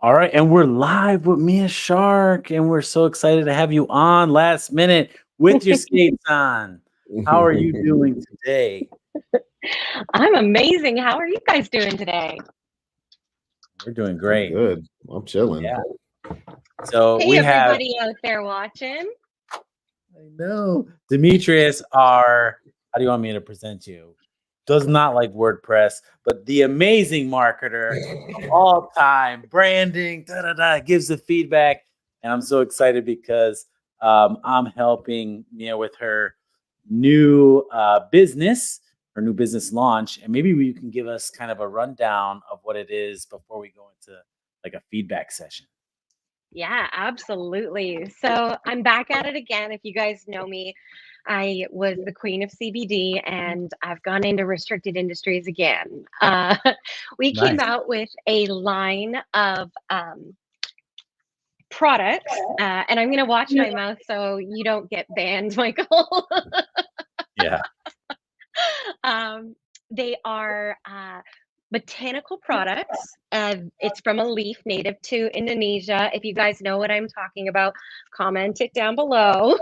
All right, and we're live with Mia Shark, and we're so excited to have you on last minute with your skates on. How are you doing today? I'm amazing. How are you guys doing today? We're doing I'm great. good. I'm chilling. Yeah. So Hey, we have, everybody out there watching. I know, Demetrius, our, how do you want me to present you? Does not like WordPress, but the amazing marketer of all time, branding, da da da, gives the feedback. And I'm so excited because I'm helping Mia with new business, her new business launch. And maybe you can give us kind of a rundown of what it is before we go into like a feedback session. Yeah, absolutely. So I'm back at it again. If you guys know me, I was the queen of CBD and I've gone into restricted industries again. We came Nice. out with a line of products, and I'm going to watch my mouth so you don't get banned, Michael. Yeah. Um, they are botanical products. It's from a leaf native to Indonesia. If you guys know what I'm talking about, comment it down below.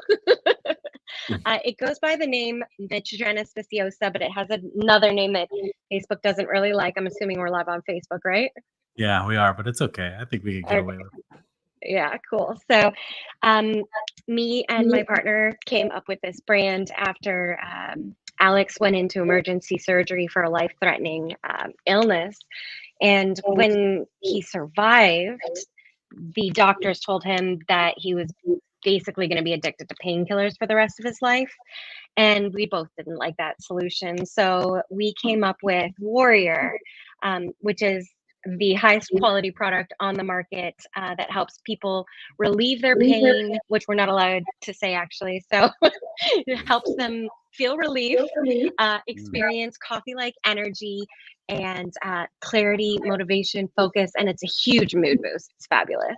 It goes by the name Michigena speciosa, but it has another name that Facebook doesn't really like. I'm assuming we're live on Facebook, right? Yeah, we are, but it's okay. I think we could get Okay. away with it. Yeah, cool. So, um, me and my partner came up with this brand after Alex went into emergency surgery for a life-threatening illness. And when he survived, the doctors told him that he was basically going to be addicted to painkillers for the rest of his life. And we both didn't like that solution. So we came up with Warrior, which is the highest quality product on the market that helps people relieve their pain, which we're not allowed to say actually. So it helps them feel relief, Mm. experience coffee like energy and clarity, motivation, focus, and it's a huge mood boost. It's fabulous.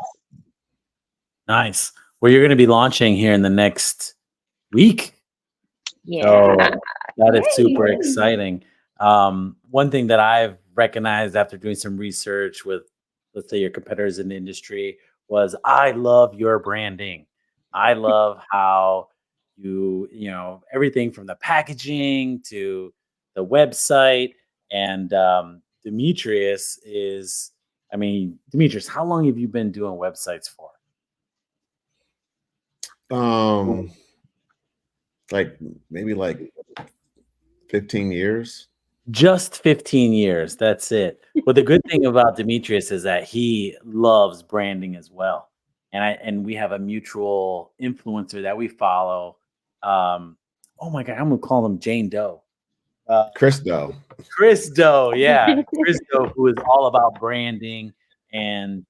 Nice. Well, you're going to be launching here in the next week. Yeah. So that is super Yay. exciting. One thing that I've recognized after doing some research with, let's say, your competitors in the industry was I love your branding. I love how everything from the packaging to the website. And Demetrius, how long have you been doing websites for? Um, like maybe like 15 years. Just 15 years. That's it. Well, the good thing about Demetrius is that he loves branding as well. And we have a mutual influencer that we follow. Oh my God, I'm gonna call him Jane Doe. Uh, Chris Doe. Chris Doe, yeah. Chris Doe, who is all about branding and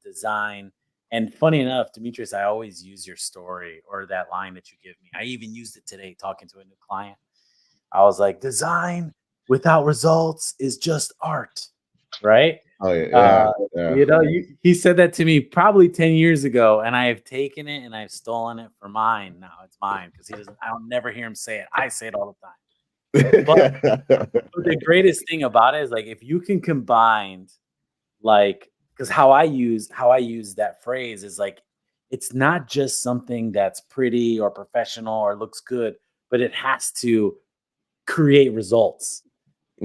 design. And funny enough, Demetrius, I always use your story or that line that you give me. I even used it today talking to a new client. I was like, design without results is just art, right? Oh yeah, Uh, yeah. he said that to me probably 10 years ago, and I have taken it and I've stolen it for mine. Now it's mine because he doesn't. I don't never hear him say it. I say it all the time. But the greatest thing about it is like if you can combine like because how I use that phrase is like it's not just something that's pretty or professional or looks good, but it has to create results.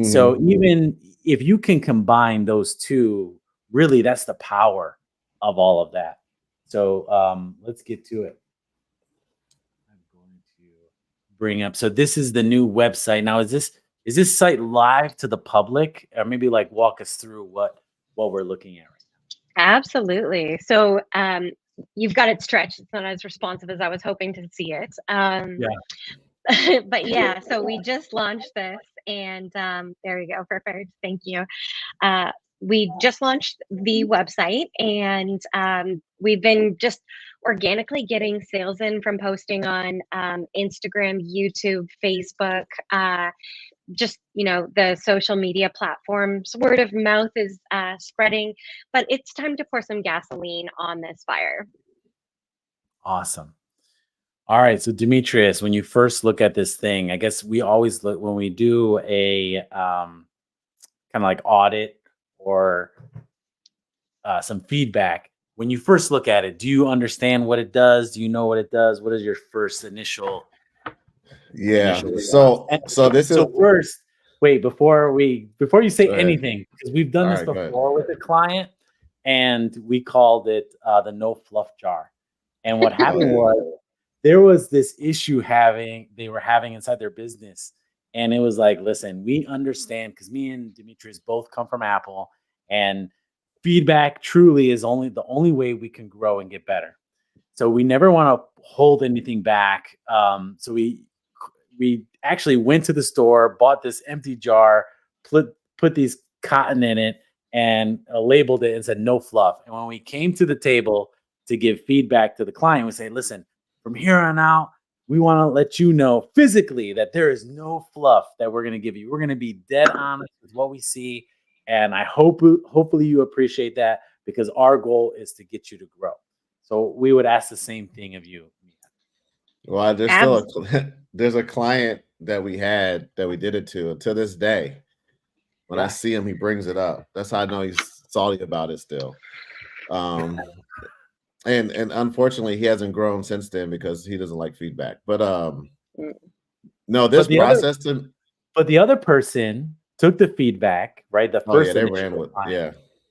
So Mhm. even if you can combine those two, really that's the power of all of that. So let's get to it. I'm going to bring up. So this is the new website. Now is this site live to the public? Or maybe like walk us through what we're looking at right Absolutely. So you've got it stretched. It's not as responsive as I was hoping to see it. now. But yeah, so we just launched this and there we go. Perfect. Thank you. Uh, we just launched the website and we've been just organically getting sales in from posting on Instagram, YouTube, Facebook, just the social media platforms. Word of mouth is spreading, but it's time to pour some gasoline on this fire. Awesome. All right, so Demetrius, when you first look at this thing, I guess we always look when we do a kind of like audit or some feedback. When you first look at it, do you understand what it does? Do you know what it does? What is your first initial? Yeah. Initial So and this is so first, wait, before you say go ahead. anything, because we've done All this right, go ahead. before with a client, and we called it the no fluff jar. And what happened was there was this issue they were having inside their business. And it was like, listen, we understand because me and Demetrius both come from Apple, and feedback truly is the only way we can grow and get better. So we never want to hold anything back. So we actually went to the store, bought this empty jar, put these cotton in it, and labeled it and said no fluff. And when we came to the table to give feedback to the client, we say, listen, from here on out, we want to let you know physically that there is no fluff that we're going to give you. We're going to be dead honest with what we see. And I hopefully you appreciate that, because our goal is to get you to grow. So we would ask the same thing of you. Well, there's still there's a client that we did it to this day. When I see him, he brings it up. That's how I know he's salty about it still. And unfortunately, he hasn't grown since then because he doesn't like feedback. But no, this process but the other person took the feedback, right? The first they ran with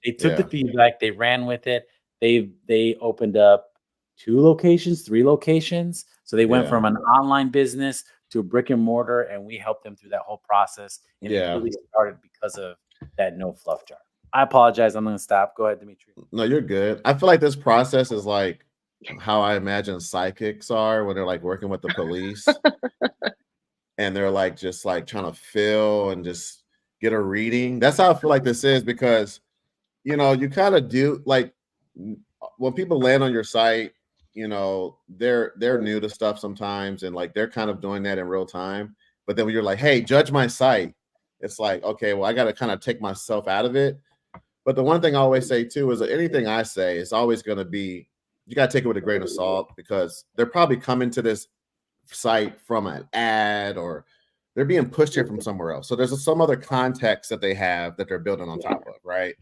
they took the feedback, they ran with it. They opened up 2 locations, 3 locations. So they went from an online business to a brick and mortar, and we helped them through that whole process. And it really started because of that no fluff jar. I apologize. I'm going to stop. Go ahead, Dimitri. No, you're good. I feel like this process is like how I imagine psychics are when they're like working with the police and they're like just like trying to feel and just get a reading. That's how I feel like this is, because you kind of do, like, when people land on your site, they're new to stuff sometimes, and like they're kind of doing that in real time. But then when you're like, hey, judge my site, it's like, okay, well, I got to kind of take myself out of it. But the one thing I always say too is that anything I say is always going to be, you got to take it with a grain of salt, because they're probably coming to this site from an ad, or they're being pushed here from somewhere else. So there's some other context that they have that they're building on top of, right?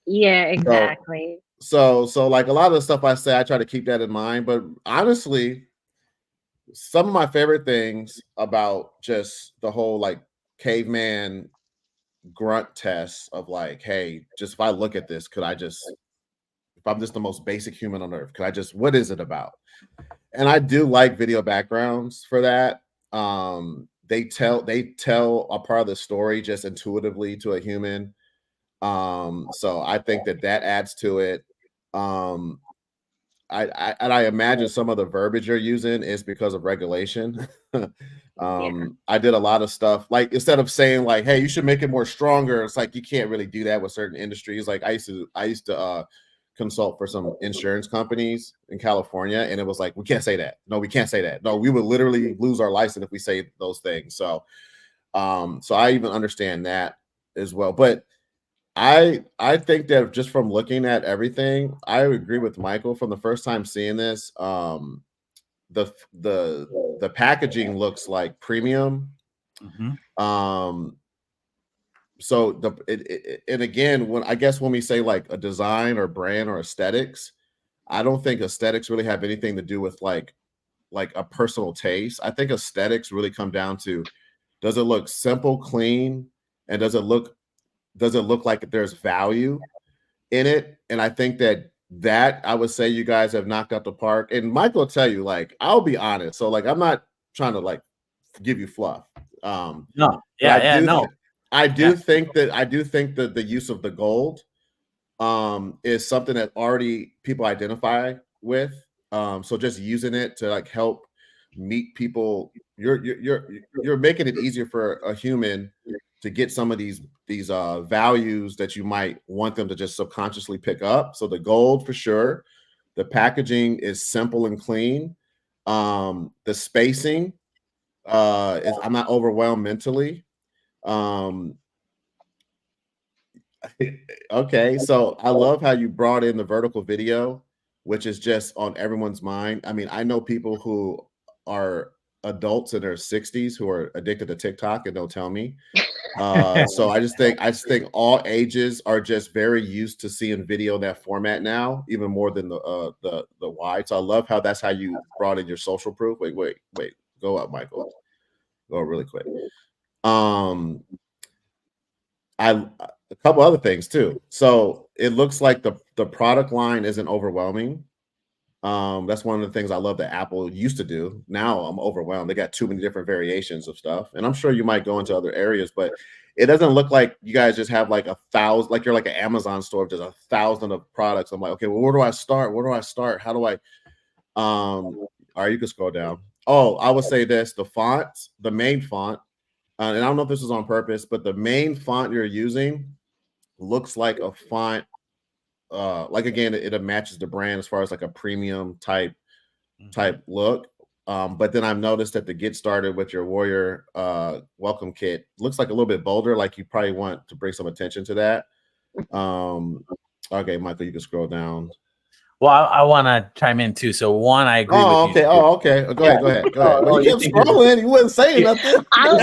Yeah, exactly. So like a lot of the stuff I say, I try to keep that in mind. But honestly, some of my favorite things about just the whole like caveman grunt test of like, hey, just if I look at this, if I'm just the most basic human on earth, what is it about? And I do like video backgrounds for that. They tell a part of the story just intuitively to a human. So I think that adds to it. I imagine some of the verbiage you're using is because of regulation. I did a lot of stuff, like instead of saying like, hey, you should make it more stronger, it's like you can't really do that with certain industries. Like I used to consult for some insurance companies in California, and it was like, we can't say that. No, we can't say that. No, we would literally lose our license if we say those things. So I even understand that as well. But I think that just from looking at everything, I agree with Michael from the first time seeing this. The packaging looks like premium. So and again, when we say like a design or brand or aesthetics, I don't think aesthetics really have anything to do with like a personal taste. I think aesthetics really come down to, does it look simple, clean, and does it look like there's value in it? And I think that I would say you guys have knocked out the park. And Michael will tell you, like, I'll be honest. So like, I'm not trying to like give you fluff. No. I do think that the use of the gold is something that already people identify with. So just using it to like help meet people, you're making it easier for a human to get some of these values that you might want them to just subconsciously pick up. So the gold for sure. The packaging is simple and clean. The spacing is, I'm not overwhelmed mentally. Okay, so I love how you brought in the vertical video, which is just on everyone's mind. I mean, I know people who are adults in their 60s who are addicted to TikTok, and they'll tell me. So I just think all ages are just very used to seeing video in that format now, even more than the wide. So I love how that's how you brought in your social proof. Wait, go up, Michael. Go really quick. A couple other things too. So it looks like the product line isn't overwhelming. That's one of the things I love that Apple used to do. Now I'm overwhelmed. They got too many different variations of stuff. And I'm sure you might go into other areas, but it doesn't look like you guys just have like 1,000, like you're like an Amazon store, just 1,000 of products. I'm like, okay, well, where do I start? Where do I start? How do I all right, you can scroll down. Oh, I would say this, the font, the main font, and I don't know if this is on purpose, but the main font you're using looks like a font like again, it matches the brand as far as like a premium type look. But then I've noticed that the get started with your Warrior welcome kit looks like a little bit bolder, like you probably want to bring some attention to that. Okay, Michael, you can scroll down. Well, I want to chime in too. So one, I agree with you. Oh, okay. Go ahead. Well, you kept scrolling. You wasn't saying nothing. I'll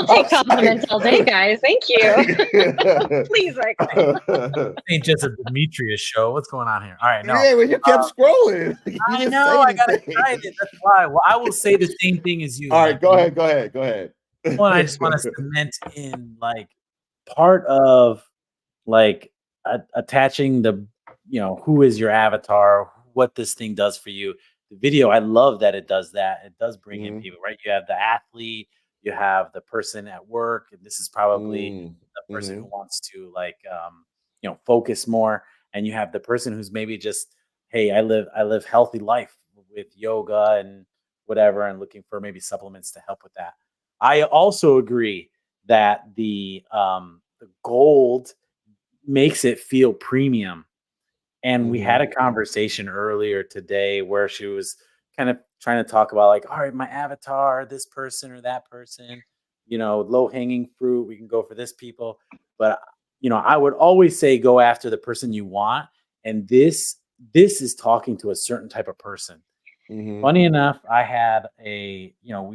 take compliments all day, guys. Thank you. Please, Michael. Ain't just a Demetrius show. What's going on here? All right, no. Yeah, well, you kept scrolling. I know. I got excited. That's why. Well, I will say the same thing as you. All right, go ahead. One, I just want to cement in like part of like attaching the, who is your avatar, what this thing does for you. The video, I love that it does that. It does bring in people, right? You have the athlete, you have the person at work, and this is probably the person who wants to like, focus more. And you have the person who's maybe just, hey, I live healthy life with yoga and whatever, and looking for maybe supplements to help with that. I also agree that the gold makes it feel premium. And we had a conversation earlier today where she was kind of trying to talk about like, all right, my avatar, this person or that person, low hanging fruit. We can go for this people. But, I would always say go after the person you want. And this is talking to a certain type of person. Funny enough, I had we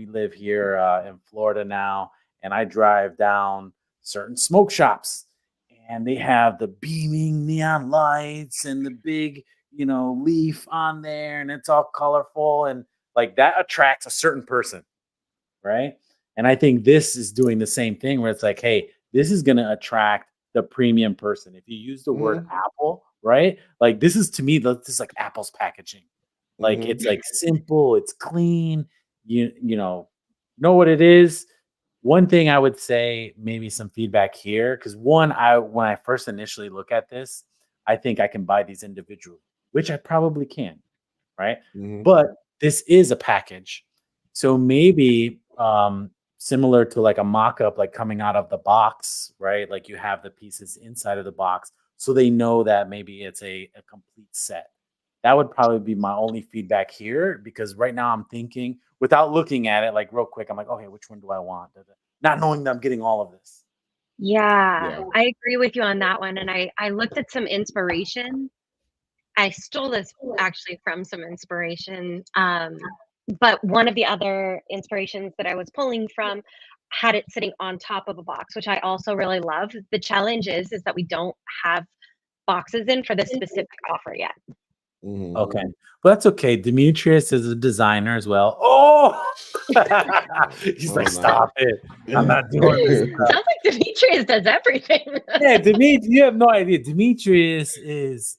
live here in Florida now, and I drive down certain smoke shops. And they have the beaming neon lights and the big, leaf on there, and it's all colorful, and like that attracts a certain person, right? And I think this is doing the same thing where it's like, hey, this is going to attract the premium person. If you use the word Apple, right? Like this is to me, this is like Apple's packaging. Like it's like simple, it's clean, you know what it is. One thing I would say, maybe some feedback here, because when I first initially look at this, I think I can buy these individually, which I probably can, right? But this is a package. So maybe similar to like a mock-up, like coming out of the box, right? Like you have the pieces inside of the box, so they know that maybe it's a complete set. That would probably be my only feedback here, because right now I'm thinking without looking at it, like real quick, I'm like, okay, which one do I want? Not knowing that I'm getting all of this. Yeah, I agree with you on that one. And I looked at some inspiration. I stole this actually from some inspiration. But one of the other inspirations that I was pulling from had it sitting on top of a box, which I also really love. The challenge is that we don't have boxes in for this specific offer yet. Okay, well that's okay. Demetrius is a designer as well. Oh, he's like, stop it! I'm not doing this. Sounds like Demetrius does everything. Yeah, Demetrius, you have no idea. Demetrius is,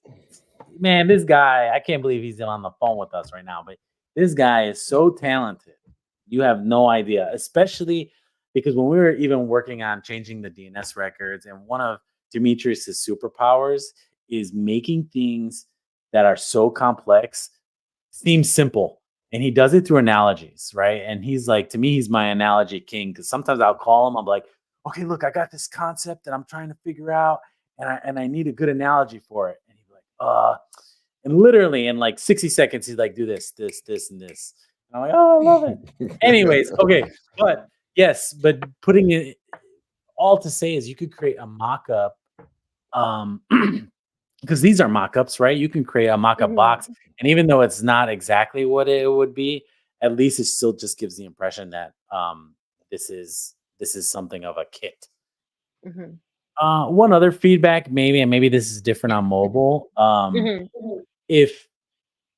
man, this guy. I can't believe he's on the phone with us right now. But this guy is so talented. You have no idea, especially because when we were even working on changing the DNS records, and one of Demetrius's superpowers is making things that are so complex seem simple, and he does it through analogies, right? And he's like, to me, he's my analogy king, because sometimes I'll call him, I'm like, okay, look, I got this concept that I'm trying to figure out, and I need a good analogy for it. And he's like, and literally in like 60 seconds, he's like, do this, and this. And I'm like, oh, I love it. Anyways, okay, but yes, but putting it all to say is you could create a mock-up, because these are mock-ups, right? You can create a mock-up box, and even though it's not exactly what it would be, at least it still just gives the impression that this is this is something of a kit. Mhm. One other feedback, maybe, and maybe this is different on mobile. Mhm. If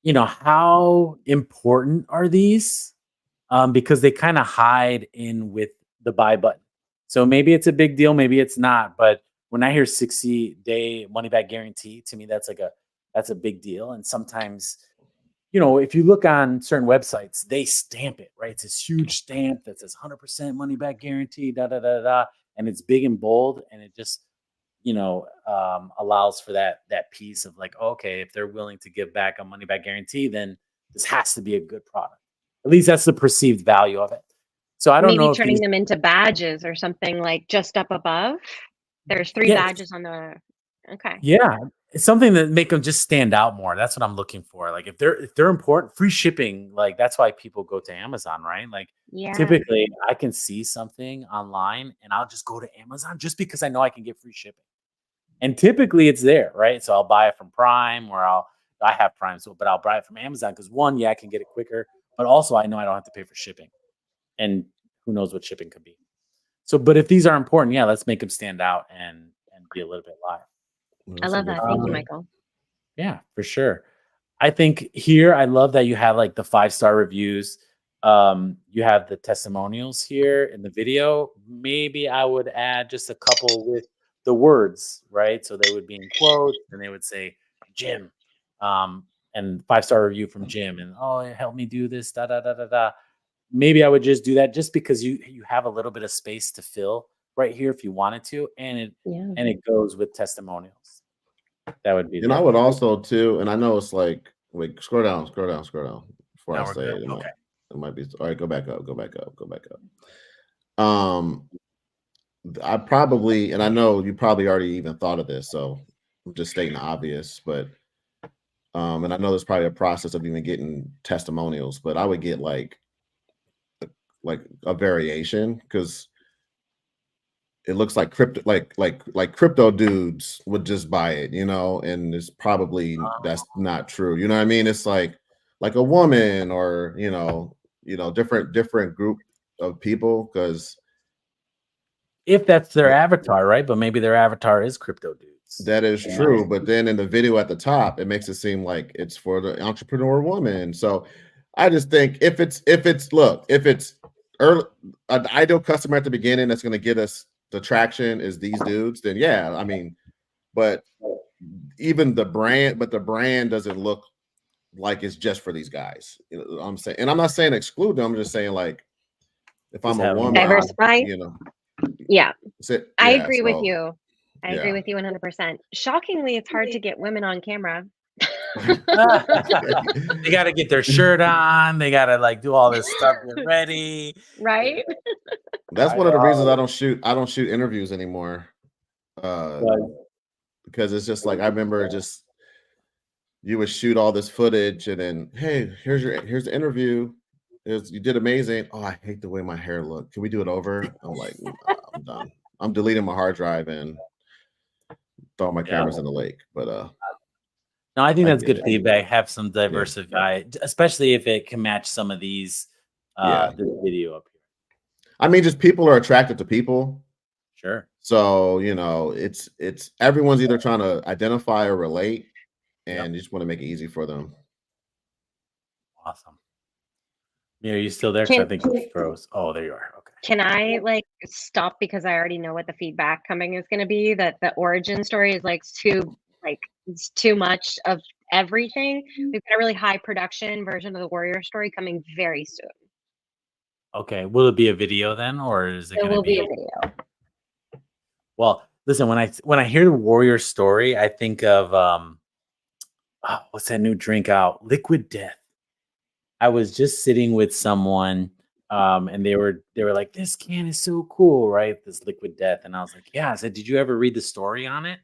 how important are these? Because they kind of hide in with the buy button. So maybe it's a big deal, maybe it's not. But when I hear 60-day money back guarantee, to me that's a big deal. And sometimes, if you look on certain websites, they stamp it, right? It's this huge stamp that says 100% money back guarantee, da da da da, and it's big and bold, and it just allows for that piece of like, okay, if they're willing to give back a money back guarantee, then this has to be a good product. At least that's the perceived value of it. So I don't Maybe know if turning these, them into badges or something like just up above. There's 3 yeah, badges on the okay. yeah, it's something that make them just stand out more. That's what I'm looking for. Like if they're important, free shipping, like that's why people go to Amazon, right? Like Yeah. typically I can see something online and I'll just go to Amazon just because I know I can get free shipping. And typically it's there, right? So I'll buy it from Prime or I have Prime, so but I'll buy it from Amazon because one, yeah, I can get it quicker, but also I know I don't have to pay for shipping. And who knows what shipping could be. So, but if these are important, yeah, let's make them stand out and be a little bit live. I That's a love good that. Thank you, feedback. Michael. Yeah, for sure. I think here I love that you have like the 5-star reviews. You have the testimonials here in the video. Maybe I would add just a couple with the words, right? So they would be in quotes and they would say Jim, and 5-star review from Jim, and oh, it helped me do this, da da da da da. Maybe I would just do that just because you have a little bit of space to fill right here if you wanted to, and it Yeah. and it goes with testimonials. That would be And the I other. would also too, and I know it's like, wait, scroll down, scroll down, scroll down before I Now we're say good. it. Okay. It might be all right. Go back up, go back up, go back up. I probably, and I know you probably already even thought of this, so I'm just stating the obvious, but and I know there's probably a process of even getting testimonials, but I would get like a variation because it looks like crypto like crypto dudes would just buy it, and it's probably that's not true. You know what I mean? It's like a woman or different group of people because If that's their avatar, right? But maybe their avatar is crypto dudes. that is You know? true. But then in the video at the top, it makes it seem like it's for the entrepreneur woman. So I just think if it's early, an ideal customer at the beginning that's going to get us the traction is these dudes, then yeah, I mean, but even the brand doesn't look like it's just for these guys. You know what I'm saying? And I'm not saying exclude them, I'm just saying like if Just I'm a have them woman, live. Diversify. Yeah. I yeah, agree with so you. I agree yeah. with you 100%. Shockingly, it's hard to get women on camera. They got to get their shirt on. They got to like do all this stuff. Get ready. Right? That's I one of the reasons know. I don't shoot interviews anymore. Uh But because it's just like I remember just you would shoot all this footage and then hey, here's the interview. You did amazing. Oh, I hate the way my hair looked. Can we do it over? I'm like, "Nah, I'm done. I'm deleting my hard drive and throw my yeah. cameras in the lake. But No, I think I that's get good it. feedback. Have some Yeah. diversify, especially if it can match some of these Yeah. this video up here. I mean, just people are attracted to people. Sure. So, it's everyone's either trying to identify or relate, Yep. and you just want to make it easy for them. Awesome. Yeah, are you still there? Because I think you froze. Oh, there you are. Okay. Can I like stop because I already know what the feedback coming is going to be? That the origin story is it's too much of everything. We've got a really high production version of the Warrior story coming very soon. Okay. Will it be a video then, or is it It going to will be be? a video. Well, listen. When I hear the Warrior story, I think of what's that new drink out? Liquid Death. I was just sitting with someone, and they were like, "This can is so cool, right? This Liquid Death." And I was like, "Yeah." I said, "Did you ever read the story on it?"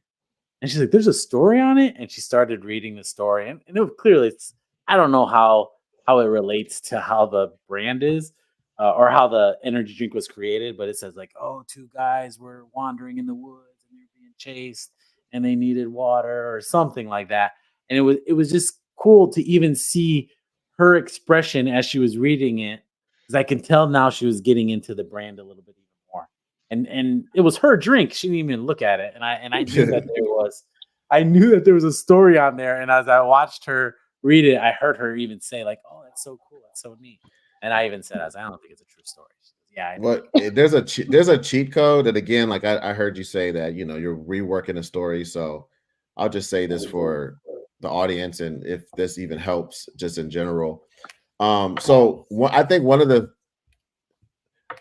And she's like, "There's a story on it," and she started reading the story, and clearly it's I don't know how it relates to how the brand is, or how the energy drink was created, but it says like, "Oh, 2 guys were wandering in the woods and they were being chased, and they needed water," or something like that. And it was just cool to even see her expression as she was reading it, because I can tell now she was getting into the brand a little bit even more. and it was her drink. She didn't even look at it, and I knew that I knew that there was a story on there. And as I watched her read it, I heard her even say like, "Oh, that's so cool, that's so neat." And I even said, "I don't think it's a true story." She goes, yeah, I know. Well, there's a cheat code, and again, like I heard you say that you're reworking a story. So I'll just say this for the audience, and if this even helps, just in general. I think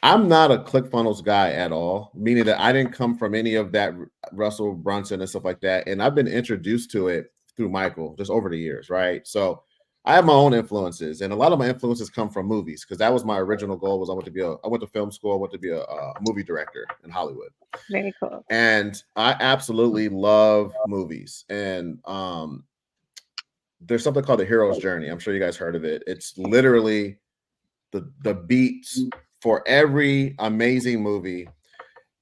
I'm not a ClickFunnels guy at all, meaning that I didn't come from any of that Russell Brunson and stuff like that, and I've been introduced to it through Michael just over the years, right? So I have my own influences, and a lot of my influences come from movies because that was my original goal. Was I went to film school, I went to be a movie director in Hollywood. Very cool. And I absolutely love movies, and there's something called the hero's journey. I'm sure you guys heard of it. It's literally the beats for every amazing movie,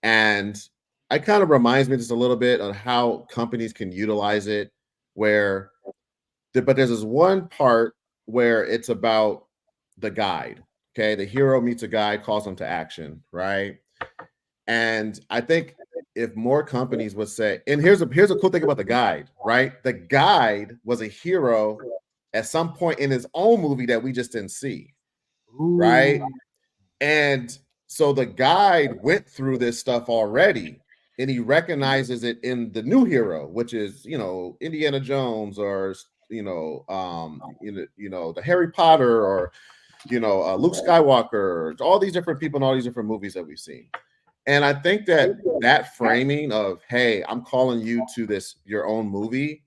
and it kind of reminds me just a little bit on how companies can utilize it. But there's this one part where it's about the guide. Okay, the hero meets a guide, calls them to action, right? And I think if more companies would say, and here's a cool thing about the guide, right? The guide was a hero at some point in his own movie that we just didn't see, right? And so the guide went through this stuff already, and he recognizes it in the new hero, which is Indiana Jones, or the Harry Potter, or Luke Skywalker, all these different people in all these different movies that we've seen. And I think that framing of, hey, I'm calling you to your own movie,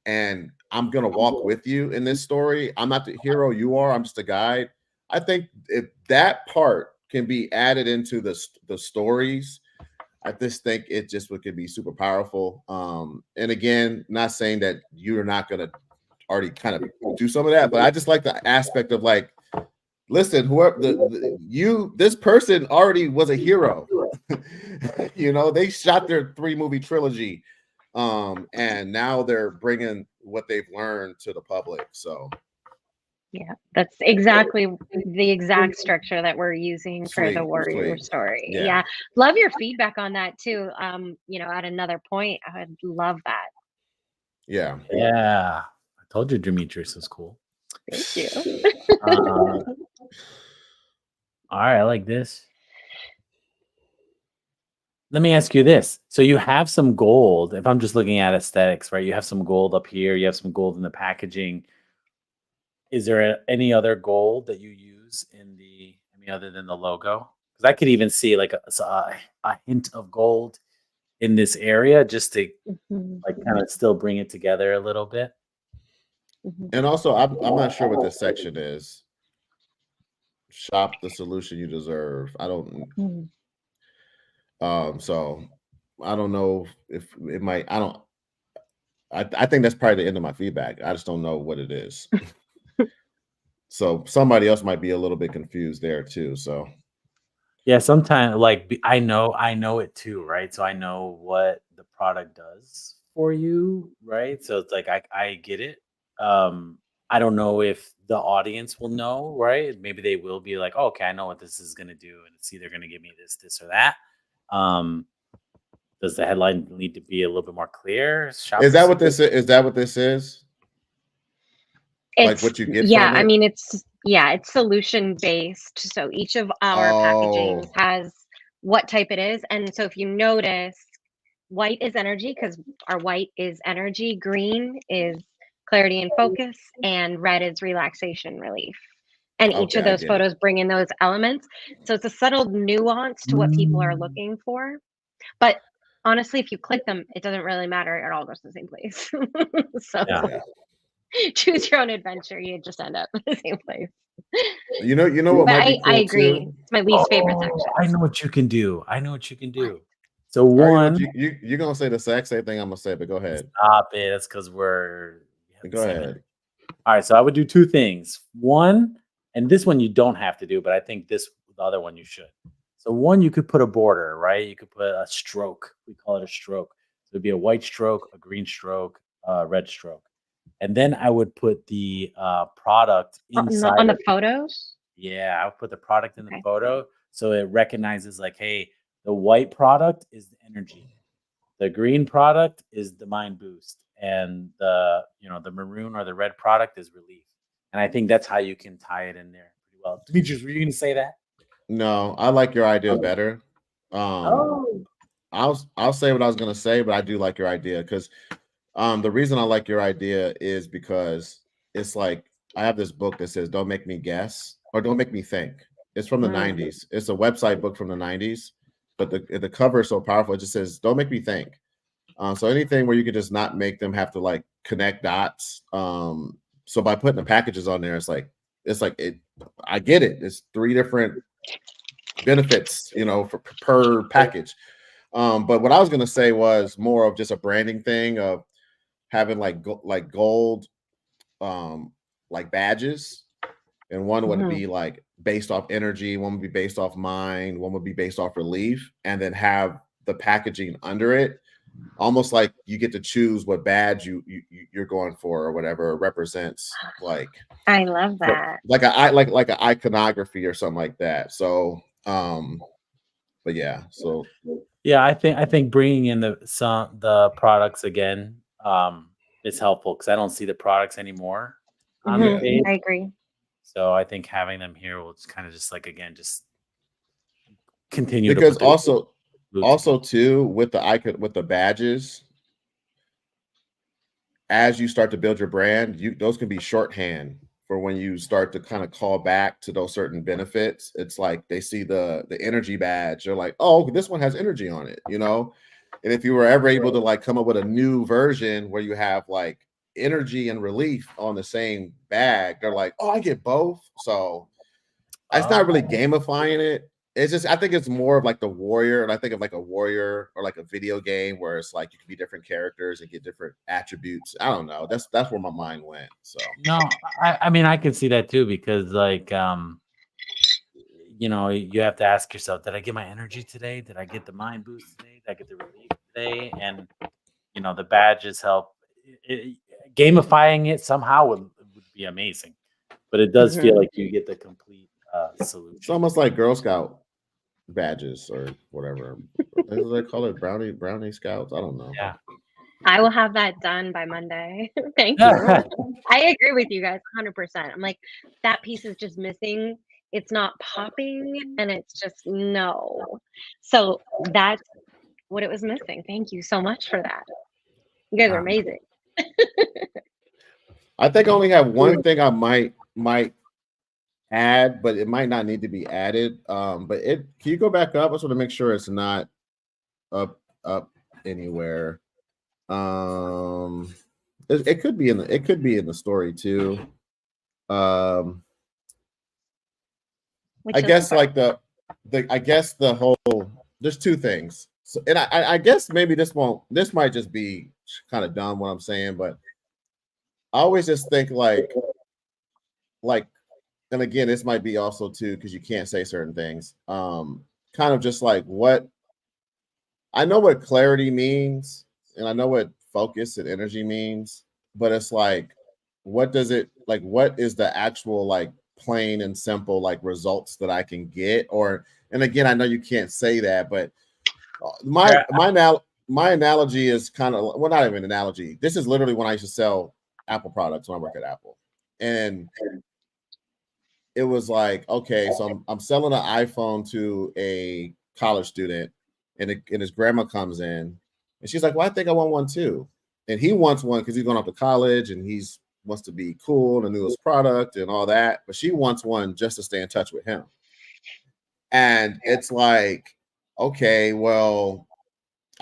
and I'm going to walk with you in this story. I'm not the hero, you are. I'm just a guide. I think if that part can be added into the stories, I just think it just could be super powerful. And again, not saying that you're not going to already kind of do some of that, but I just like the aspect of like, listen, whoever this person already was a hero. They shot their 3-movie trilogy, and now they're bringing what they've learned to the public. So yeah, that's exactly the exact structure that we're using for the Warrior story. Yeah. Love your feedback on that too. At another point, I would love that. Yeah. I told you Demetrius was cool. Thank you. All right, I like this. Let me ask you this. So you have some gold. If I'm just looking at aesthetics, right? You have some gold up here. You have some gold in the packaging. Is there any other gold that you use other than the logo? Because I could even see like a hint of gold in this area just to like kind of still bring it together a little bit. And also, I'm not sure what this section is. Shop the solution you deserve. I don't. So I don't know if it might. I think that's probably the end of my feedback. I just don't know what it is. So somebody else might be a little bit confused there too. So yeah, sometimes like I know it too, right? So I know what the product does for you, right? So it's like I get it. I don't know if the audience will know, right? Maybe they will be like, oh, okay, I know what this is going to do, and it's either going to give me this or that. Does the headline need to be a little bit more clear? Is that what this is? Is that what this is? Like what you get? Yeah, I mean, it's solution based. So each of our packaging has what type it is, and so if you notice, white is energy because our white is energy. Green is clarity and focus, and red is relaxation relief. And each of those photos bring in those elements. So it's a subtle nuance to what people are looking for. But honestly, if you click them, it doesn't really matter. It all goes to the same place. So choose your own adventure. You just end up in the same place. You know what? But might be cool I agree. too? It's my least favorite section. I know what you can do. So one, you're gonna say the exact same thing I'm gonna say, but go ahead. Stop it. That's because we're. Go ahead. All right, so I would do two things. One, and this one you don't have to do, but I think the other one you should. So one, you could put a border, right? You could put a stroke. We call it a stroke. So it'd be a white stroke, a green stroke, a red stroke. And then I would put the product inside. On the photos? Yeah, I would put the product in the photo so it recognizes like, hey, The white product is the energy. The green product is the mind boost, and the maroon or the red product is relief. And I think that's how you can tie it in there pretty well. Demetrius, were you going to say that? No, I like your idea better. Oh, I'll say what I was gonna say, but I do like your idea because the reason I like your idea is because it's like I have this book that says "Don't make me guess" or "Don't make me think." It's from the Mm. '90s. It's a website book from the '90s, but the cover is so powerful. It just says "Don't make me think." So anything where you could just not make them have to like connect dots. So by putting the packages on there, it's like it. I get it. It's 3 different benefits, per package. But what I was gonna say was more of just a branding thing of having like gold, like badges, and one would Mhm. be like based off energy, one would be based off mind, one would be based off relief, and then have the packaging under it, almost like you get to choose what badge you're going for or whatever it represents, like I love that. like an iconography or something like that. So, but yeah, so yeah. I think bringing in the products again is helpful because I don't see the products anymore on the Mhm. page. I agree. So I think having them here will just kind of just like again just continue to because put the also glue also together. too with the icon with the badges, as you start to build your brand, those can be shorthand for when you start to kind of call back to those certain benefits. It's like they see the energy badge, they're like, oh, this one has energy on it, and if you were ever able to like come up with a new version where you have like energy and relief on the same bag, they're like, oh, I get both. So it's not really Oh, gamifying it. It's just I think it's more of like the warrior, and I think of like a warrior or like a video game where it's like you can be different characters and get different attributes. I don't know. That's where my mind went. So no, I mean I can see that too because like you have to ask yourself, did I get my energy today? Did I get the mind boost today? Did I get the relief today? And the badges help. It- Gamifying it somehow would be amazing, but it does feel Mhm. like you get the complete it's solution. almost like Girl Scout badges or whatever. They call it brownie scouts. I don't know. Yeah. I will have that done by Monday. Thank you. I agree with you guys 100%. I'm like, that piece is just missing. It's not popping, and it's just no. So that's what it was missing. Thank you so much for that. You guys are Um, amazing. I think I only have one thing I might add, but it might not need to be added. But can you go back up? I just want to make sure it's not up anywhere. It could be in the story too. Which I you'll guess surprise. like I guess the whole there's 2 things. So and I guess maybe this might just be kind of dumb what I'm saying, but I always just think like and again this might be also too because you can't say certain things. Kind of just like what I know what clarity means and I know what focus and energy means, but it's like, what does it like? What is the actual like plain and simple like results that I can get? Or and again, I know you can't say that, but yeah, my analogy is kind of well, not even an analogy. This is literally when I used to sell Apple products when I work at Apple, and it was like, okay, so I'm selling an iPhone to a college student, and his grandma comes in, and she's like, "Well, I think I want one too," and he wants one because he's going off to college and he's wants to be cool and the newest product and all that, but she wants one just to stay in touch with him, and it's like, okay, well.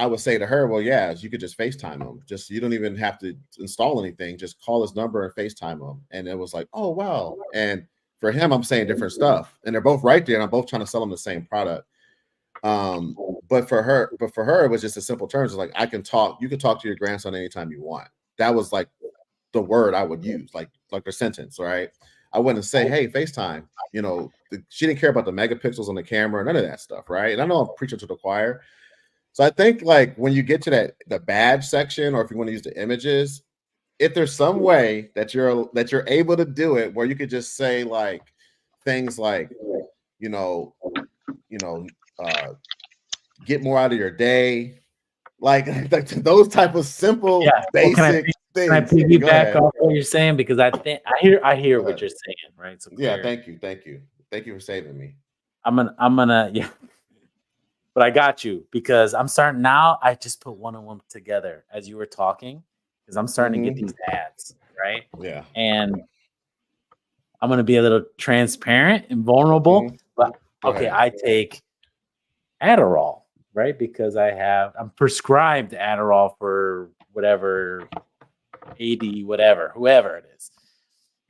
I would say to her, well, yeah, you could just FaceTime him. Just you don't even have to install anything. Just call his number and FaceTime him. And it was like, oh wow. And for him, I'm saying different stuff. And they're both right there. And I'm both trying to sell them the same product. But for her, it was just a simple terms. It's like I can talk, you can talk to your grandson anytime you want. That was like the word I would use, like the sentence, right? I wouldn't say, hey, FaceTime. She didn't care about the megapixels on the camera, none of that stuff, right? And I know I'm preaching to the choir, so I think like when you get to the badge section, or if you want to use the images, if there's some way that you're able to do it where you could just say like things like, you know, you know, uh get more out of your day, like those type of simple, Well, basic can I things. Go piggyback ahead. off what you're saying? Because I think I hear what you're saying, right? So Yeah, clear. thank you for saving me. I'm gonna yeah. But I got you because I'm starting now. I just put one and one together as you were talking because I'm starting to get these ads, right? Yeah. And I'm gonna be a little transparent and vulnerable. But Go okay, ahead. I take Adderall, right? Because I'm prescribed Adderall for whatever AD, whatever, whoever it is.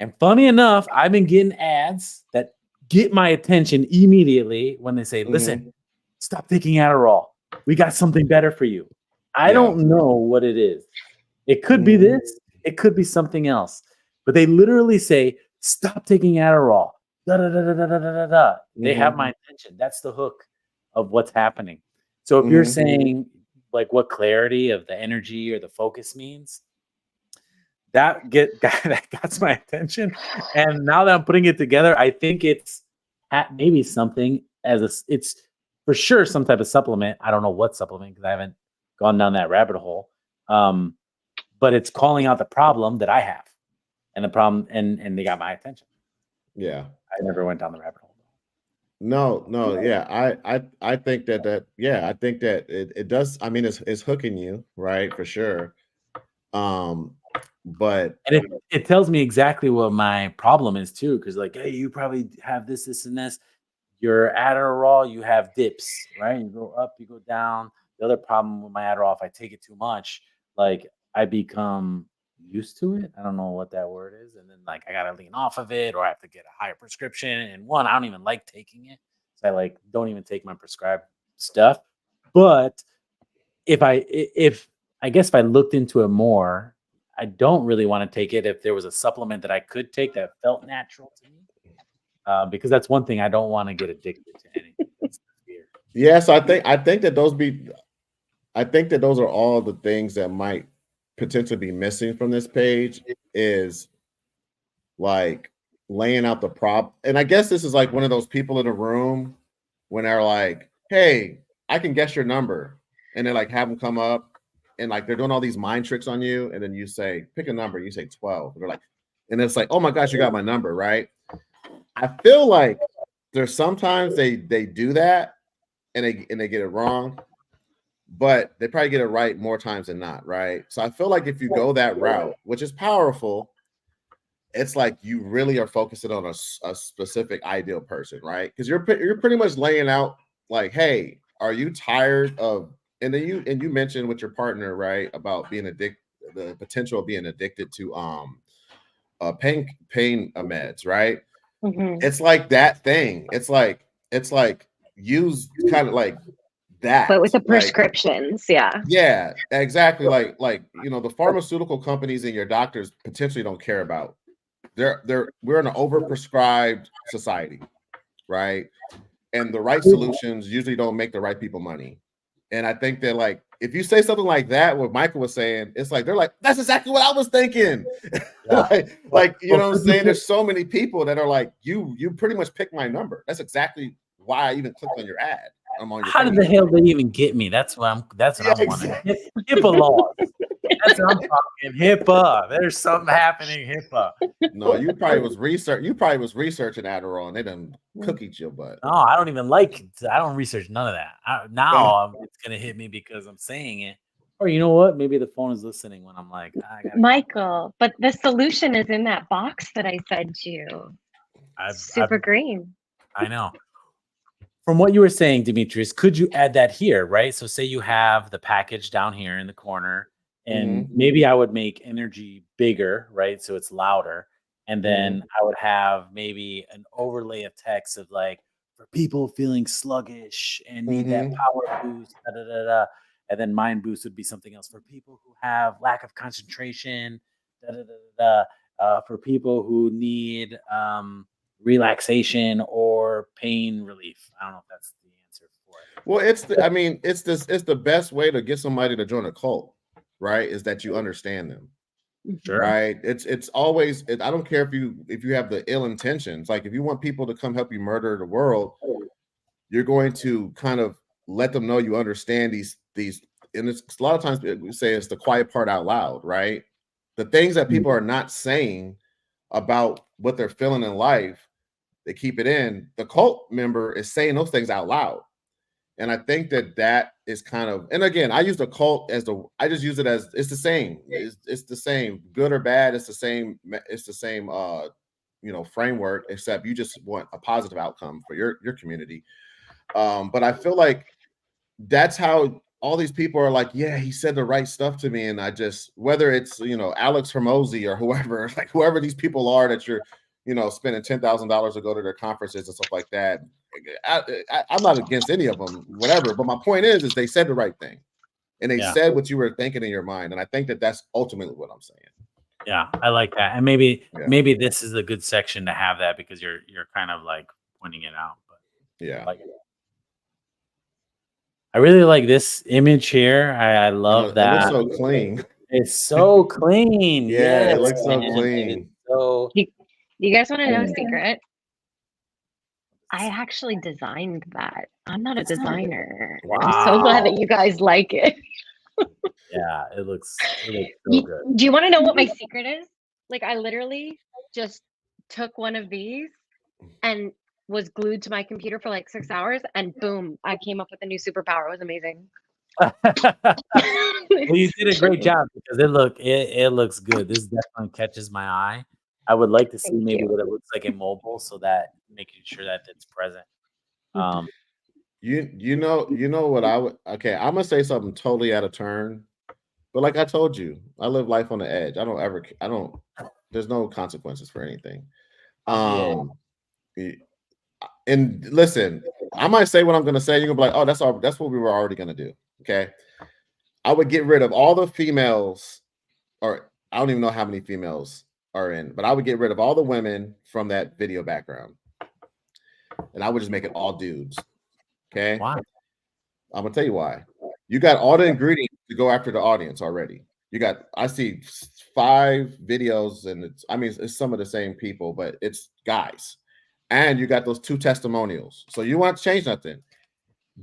And funny enough, I've been getting ads that get my attention immediately when they say, listen, stop taking Adderall. We got something better for you. I don't know what it is. It could be this, it could be something else. But they literally say, stop taking Adderall. Da, da, da, da, da, da, da, da. They have my attention. That's the hook of what's happening. So if you're saying like what clarity of the energy or the focus means, that got my attention. And now that I'm putting it together, I think it's maybe something it's for sure some type of supplement. I don't know what supplement because I haven't gone down that rabbit hole. But it's calling out the problem that I have, and the problem, and they got my attention. Yeah, I never went down the rabbit hole. No, yeah, I think that yeah, I think that it does. I mean, it's hooking you, right, for sure. But and it tells me exactly what my problem is too, because like, hey, you probably have this, and this. Your Adderall, you have dips, right? You go up, you go down. The other problem with my Adderall, if I take it too much, like I become used to it. I don't know what that word is, and then like I gotta lean off of it, or I have to get a higher prescription. And one, I don't even like taking it, so I like don't even take my prescribed stuff. But if I guess if I looked into it more, I don't really want to take it if there was a supplement that I could take that felt natural to me. Because that's one thing I don't want to get addicted to anything. That's the fear. yes, I think that those are all the things that might potentially be missing from this page is like laying out the prop. And I guess this is like one of those people in a room when they're like, hey, I can guess your number. And they like have them come up and like they're doing all these mind tricks on you. And then you say, pick a number. You say 12. And they're like, and it's like, oh my gosh, you got my number, right? I feel like there's sometimes they do that and they get it wrong, but they probably get it right more times than not, right? So I feel like if you go that route, which is powerful, it's like you really are focusing on a specific ideal person, right? Because you're pretty much laying out like, hey, are you tired of? And then you mentioned with your partner, right, about being addicted, the potential of being addicted to pain meds, right? It's like that thing. It's like use kind of like that, but with the like prescriptions, yeah. yeah, exactly. Like the pharmaceutical companies and your doctors potentially don't care about. We're in an overprescribed society, right? And the right solutions usually don't make the right people money. And I think that like if you say something like that, what Michael was saying, it's like they're like, that's exactly what I was thinking. Yeah. like you know what I'm saying? There's so many people that are like, you pretty much picked my number. That's exactly why I even clicked on your ad. I'm on your How did page. the hell they even get me? That's what I'm wondering. HIPAA laws. That's what I'm talking. HIPAA. There's something happening. HIPAA. No, you probably was researching Adderall and they done cookied your butt. No, I don't even like. I don't research none of that. Now it's gonna hit me because I'm saying it. Or you know what? Maybe the phone is listening when I'm like, I gotta Michael, but the solution is in that box that I sent you. Super green. I know. From what you were saying, Demetrius, could you add that here, right? So say you have the package down here in the corner, and maybe I would make energy bigger, right? So it's louder. And then I would have maybe an overlay of text of like, for people feeling sluggish and need that power boost, da, da, da, da. And then mind boost would be something else for people who have lack of concentration, da, da, da, da, da. For people who need relaxation or pain relief. I don't know if that's the answer for it. Well, it's the best way to get somebody to join a cult, right? Is that you understand them. Sure. Right. It's always I don't care if you have the ill intentions. Like if you want people to come help you murder the world, you're going to kind of let them know you understand these, and it's a lot of times we say it's the quiet part out loud, right? The things that people are not saying about what they're feeling in life, they keep it in. The cult member is saying those things out loud. And I think that is kind of, and again, I use the cult as I just use it as, it's the same. It's the same, good or bad. It's the same, framework, except you just want a positive outcome for your community. But I feel like that's how all these people are like, yeah, he said the right stuff to me. And I just, whether it's, Alex Hermosi or whoever, like whoever these people are that you're, spending $10,000 to go to their conferences and stuff like that. I'm not against any of them, whatever. But my point is they said the right thing, and they said what you were thinking in your mind. And I think that's ultimately what I'm saying. Yeah, I like that. And maybe this is a good section to have that, because you're kind of like pointing it out. But yeah, I really like this image here. I love that. It looks so clean. It's so clean. Yeah, it looks so clean. So, you guys want to know a secret? I actually designed that. I'm not a designer. Wow. I'm so glad that you guys like it. Yeah, it looks so good. Do you want to know what my secret is? Like, I literally just took one of these and was glued to my computer for like 6 hours, and boom, I came up with a new superpower. It was amazing. Well, you did a great job, because it looks good. This definitely catches my eye. I would like to see maybe what it looks like in mobile, so that making sure that it's present. You know what I would. Okay, I'm gonna say something totally out of turn, but like I told you, I live life on the edge. There's no consequences for anything. And listen, I might say what I'm gonna say. You're gonna be like, oh, that's what we were already gonna do. Okay, I would get rid of all the females, or I don't even know how many females are in, but I would get rid of all the women from that video background, and I would just make it all dudes. Okay. Why? I'm gonna tell you why. You got all the ingredients to go after the audience already. I see 5 videos, and it's some of the same people, but it's guys. And you got those 2 testimonials. So you want to change nothing.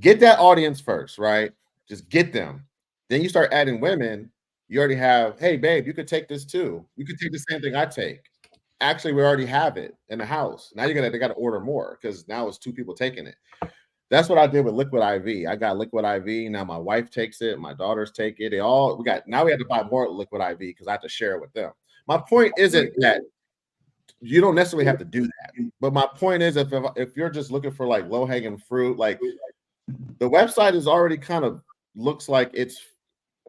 Get that audience first, right? Just get them. Then you start adding women. You already have, hey, babe, you could take this too. You could take the same thing I take. Actually, we already have it in the house. Now they got to order more, because now it's 2 people taking it. That's what I did with Liquid IV. I got Liquid IV. Now my wife takes it. My daughters take it. Now we have to buy more Liquid IV, because I have to share it with them. My point isn't that you don't necessarily have to do that. But my point is, if you're just looking for like low hanging fruit, like the website is already kind of looks like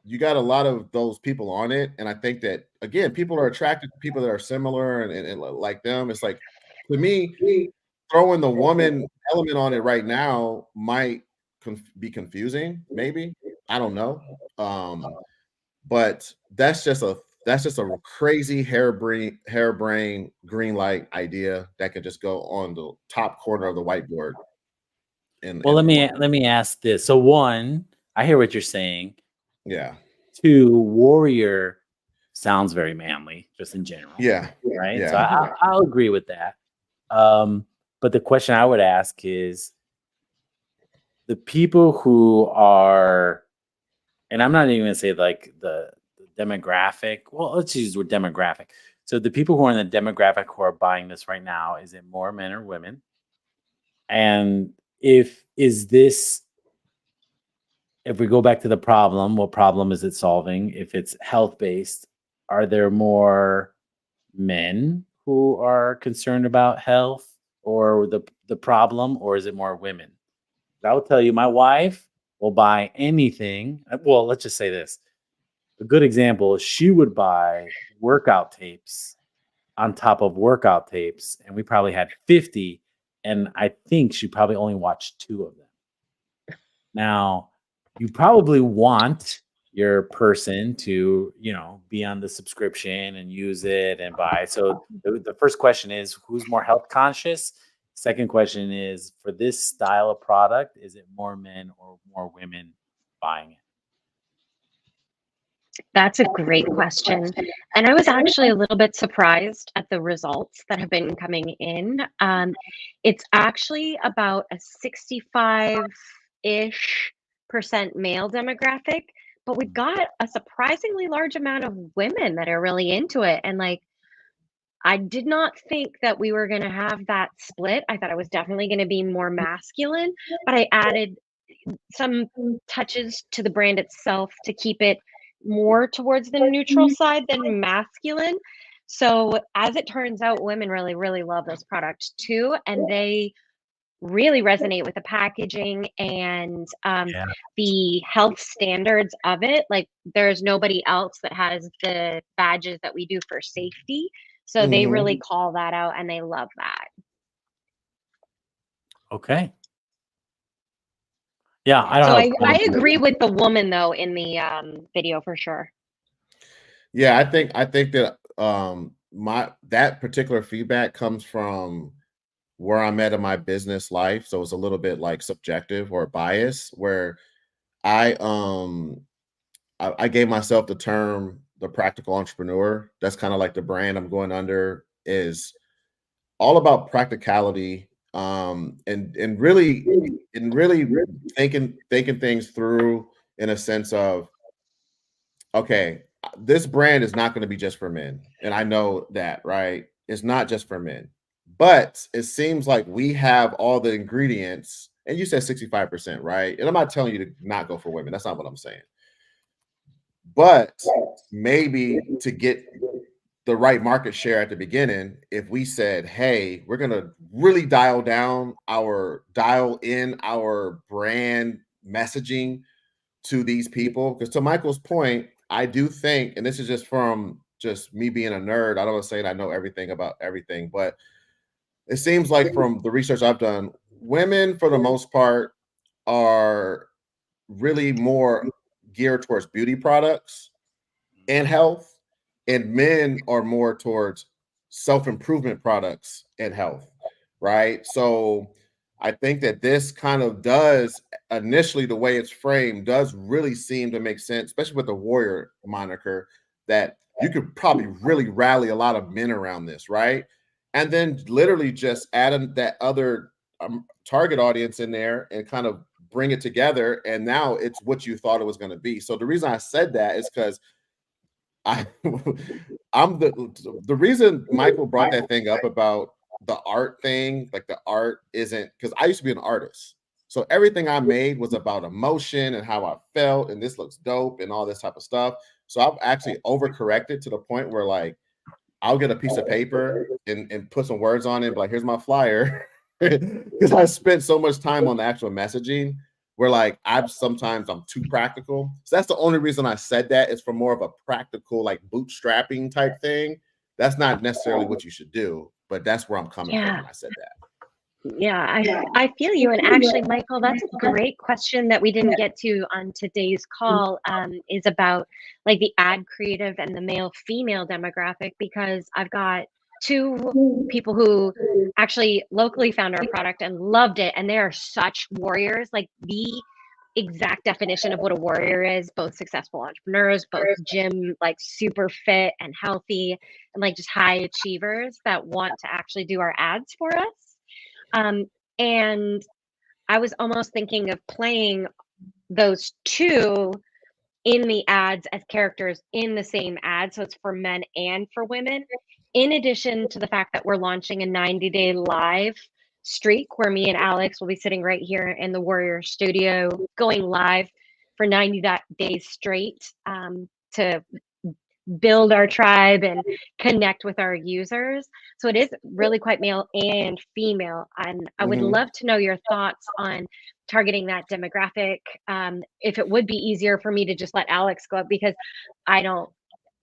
you got a lot of those people on it. And I think that, again, people are attracted to people that are similar and like them. It's like, to me, throwing the woman element on it right now might be confusing. Maybe, I don't know. But that's just a crazy harebrained green light idea that could just go on the top corner of the whiteboard. Let me ask this. So 1, I hear what you're saying. Yeah. 2, warrior sounds very manly, just in general. Yeah. Right. Yeah. So I'll agree with that. But the question I would ask is, the people who are, and I'm not even going to say like the demographic. Well, let's use the word demographic. So the people who are in the demographic who are buying this right now, is it more men or women? And if we go back to the problem, what problem is it solving? If it's health-based, are there more men who are concerned about health or the problem, or is it more women? I will tell you, my wife will buy anything. Well, let's just say this. A good example is she would buy workout tapes on top of workout tapes, and we probably had 50, and I think she probably only watched 2 of them. Now, you probably want your person to, be on the subscription and use it and buy. So the first question is, who's more health conscious? Second question is, for this style of product, is it more men or more women buying it? That's a great question. And I was actually a little bit surprised at the results that have been coming in. It's actually about a 65 ish percent male demographic, but we've got a surprisingly large amount of women that are really into it. And like, I did not think that we were going to have that split. I thought it was definitely going to be more masculine, but I added some touches to the brand itself to keep it more towards the neutral side than masculine. So as it turns out, women really, really love this product too, and they really resonate with the packaging and Yeah. the health standards of it. Like there's nobody else that has the badges that we do for safety. So they really call that out and they love that. Okay. Yeah, I don't So have a I problem. agree with the woman though in the video for sure. Yeah, I think that that particular feedback comes from where I'm at in my business life. So it's a little bit like subjective or bias where I I gave myself the term the practical entrepreneur. That's kind of like the brand I'm going under, is all about practicality, and really thinking things through in a sense of, okay, this brand is not going to be just for men. And I know that, right? It's not just for men. But it seems like we have all the ingredients. And you said 65%, right? And I'm not telling you to not go for women. That's not what I'm saying. But maybe to get the right market share at the beginning, if we said, hey, we're going to really dial in our brand messaging to these people. Because to Michael's point, I do think, and this is just from just me being a nerd, I don't want to say that I know everything about everything, but it seems like from the research I've done, women for the most part are really more geared towards beauty products and health, and men are more towards self-improvement products and health, right? So I think that this kind of does, initially the way it's framed does really seem to make sense, especially with the warrior moniker, that you could probably really rally a lot of men around this, right? And then literally just add that other target audience in there and kind of bring it together, and now it's what you thought it was going to be. So the reason I said that is because I'm the reason Michael brought that thing up about the art thing, like the art isn't, because I used to be an artist. So everything I made was about emotion and how I felt, and this looks dope and all this type of stuff. So I've actually overcorrected to the point where like I'll get a piece of paper and put some words on it, but like, here's my flyer. Because I spent so much time on the actual messaging where like I'm too practical. So that's the only reason I said that, is for more of a practical, like bootstrapping type thing. That's not necessarily what you should do, but that's where I'm coming from when I said that. Yeah, I feel you. And actually, Michael, that's a great question that we didn't get to on today's call, is about like the ad creative and the male female demographic, because I've got two people who actually locally found our product and loved it, and they are such warriors, like the exact definition of what a warrior is, both successful entrepreneurs, both gym, like super fit and healthy, and like just high achievers that want to actually do our ads for us. And I was almost thinking of playing those two in the ads as characters in the same ad. So it's for men and for women, in addition to the fact that we're launching a 90-day live streak where me and Alex will be sitting right here in the Warrior Studio going live for 90 days straight, to build our tribe and connect with our users. So it is really quite male and female. And I would love to know your thoughts on targeting that demographic. If it would be easier for me to just let Alex go up, because I don't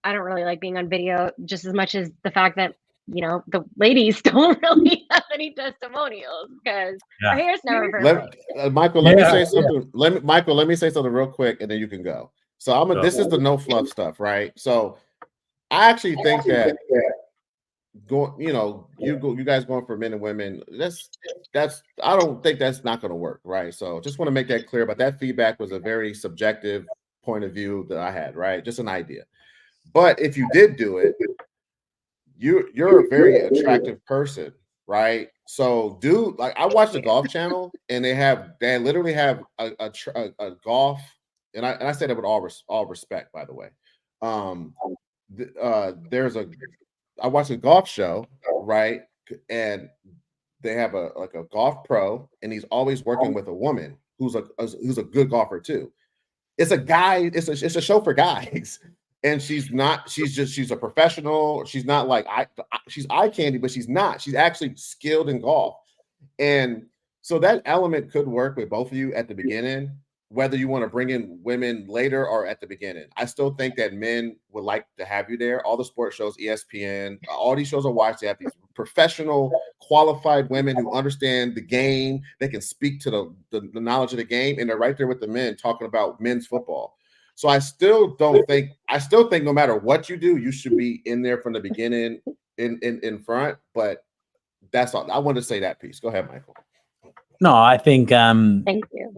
really like being on video just as much as the fact that, you know, the ladies don't really have any testimonials because our hair's never perfect. Michael, let me say something. Michael, let me say something real quick, and then you can go. So this is the no fluff stuff, right? So I actually think that you guys going for men and women, that's I don't think that's not going to work, right? So just want to make that clear. But that feedback was a very subjective point of view that I had, right? Just an idea. But if you did do it, you're a very attractive person, right? So, dude, like I watch the Golf Channel, and they literally have a golf, and I say that with all respect, by the way. Um, there's a I watch a golf show, right? And they have a golf pro, and he's always working with a woman who's a good golfer too. It's a guy, it's a show for guys. And she's a professional. She's not like she's eye candy, but she's not. She's actually skilled in golf. And so that element could work with both of you at the beginning, whether you want to bring in women later or at the beginning. I still think that men would like to have you there. All the sports shows, ESPN, all these shows I watch, they have these professional, qualified women who understand the game. They can speak to the knowledge of the game, and they're right there with the men talking about men's football. So I still think no matter what you do, you should be in there from the beginning in front. But that's all. I wanted to say that piece. Go ahead, Michael. No, I think Thank you.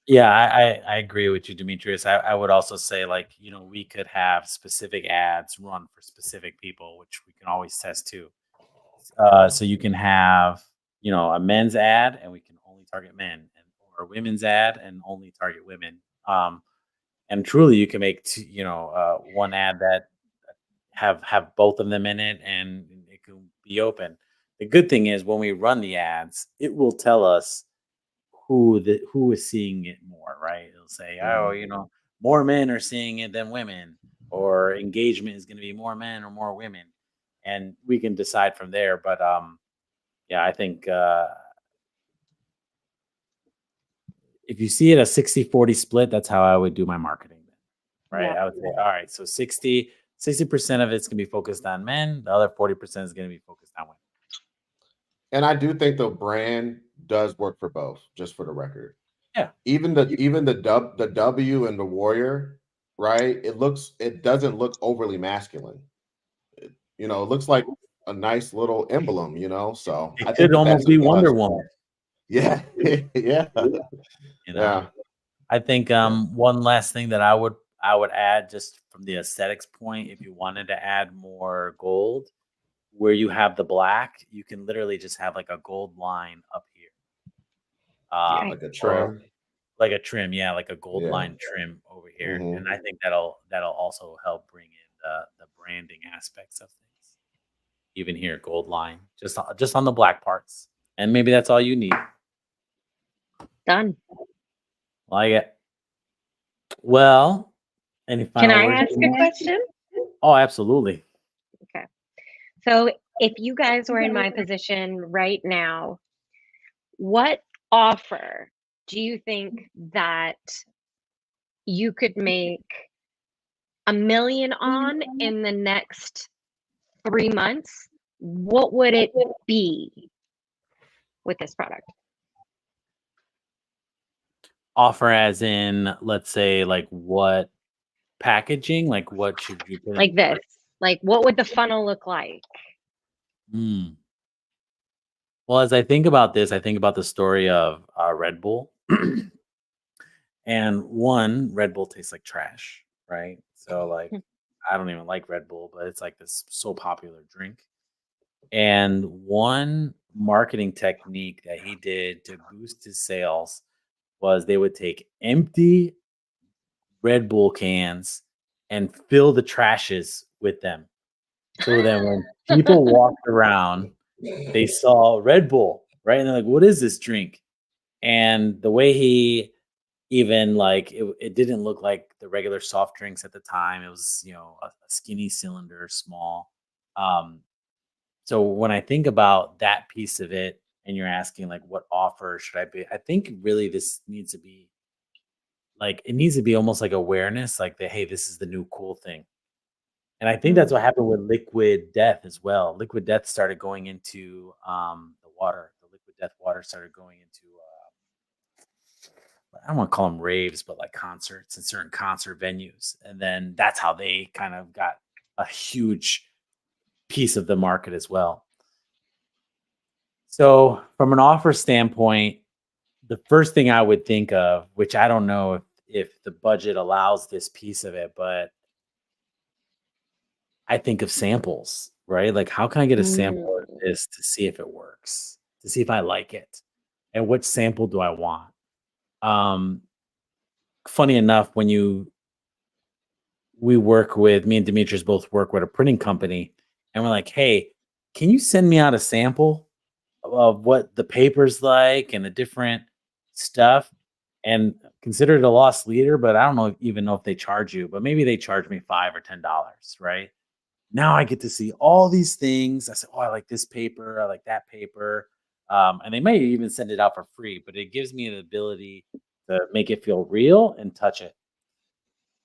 yeah, I agree with you, Demetrius. I would also say, like, we could have specific ads run for specific people, which we can always test too. So you can have, a men's ad, and we can only target men, or a women's ad and only target women. And truly, you can make one ad that have both of them in it, and it can be open. The good thing is when we run the ads, it will tell us who is seeing it more, right? It'll say, more men are seeing it than women, or engagement is going to be more men or more women, and we can decide from there. But yeah, I think if you see it a 60-40 split, that's how I would do my marketing, right? Yeah. I would say, all right, so 60% of it's going to be focused on men, the other 40% is going to be focused on women. And I do think the brand does work for both, just for the record. Yeah. Even the W and the Warrior, right? It doesn't look overly masculine. It looks like a nice little emblem, So It could almost be Wonder Woman. Yeah. Yeah. Yeah. I think one last thing that I would add, just from the aesthetics point, if you wanted to add more gold, where you have the black, you can literally just have like a gold line up here. Like a trim. Like a trim, yeah, like a gold Yeah. line trim over here. Mhm. And I think that'll also help bring in the branding aspects of things. Even here, gold line, just on the black parts. And maybe that's all you need. Done. Like it. Well, any Can final I words? ask a question? Oh, absolutely. Okay. So if you guys were in my position right now, what offer do you think that you could make $1 million on in the next 3 months? What would it be with this product? Offer as in, let's say, like what packaging? Like what should you put in? Like this? Like what would the funnel look like? Well, as I think about this, I think about the story of Red Bull. And one, Red Bull tastes like trash, right? So like, I don't even like Red Bull, but it's like this so popular drink. And one marketing technique that he did to boost his sales was they would take empty Red Bull cans and fill the trashes with them. So then when people walked around, they saw Red Bull, right? And they're like, what is this drink? And the way he even like it didn't look like the regular soft drinks at the time. It was, a skinny cylinder, small. So when I think about that piece of it, and you're asking like what offer should I be, I think really this needs to be like, it needs to be almost like awareness, like hey, this is the new cool thing. And I think that's what happened with Liquid Death as well. Liquid Death started going into the water. The Liquid Death water started going into I don't want to call them raves, but like concerts and certain concert venues. And then that's how they kind of got a huge piece of the market as well. So from an offer standpoint, the first thing I would think of, which I don't know if the budget allows this piece of it, but I think of samples. right? Like, how can I get a sample of Mm. this to see if it works, to see if I like it, and which sample do I want? Um, Funny enough, when you we work with me and Demetrius both work with a printing company, and we're like, hey, can you send me out a sample of what the paper's like and the different stuff? And consider it a lost leader, but I don't know even know if they charge you, but maybe they charge me $5 or $10, right? Now I get to see all these things. I say, oh, I like this paper, I like that paper. And they may even send it out for free, but it gives me the ability to make it feel real and touch it.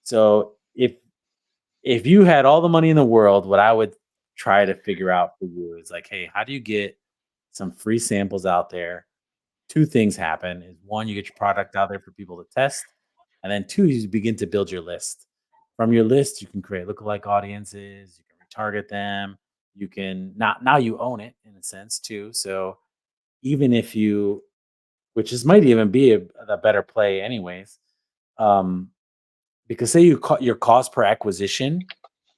So if you had all the money in the world, what I would try to figure out for you is like, hey, how do you get some free samples out there? Two things happen is one, you get your product out there for people to test. And then two, you begin to build your list. From your list, you can create lookalike audiences, you can retarget them, you can now you own it in a sense too. So even if you, which is might even be a better play anyways, um, because say your cost per acquisition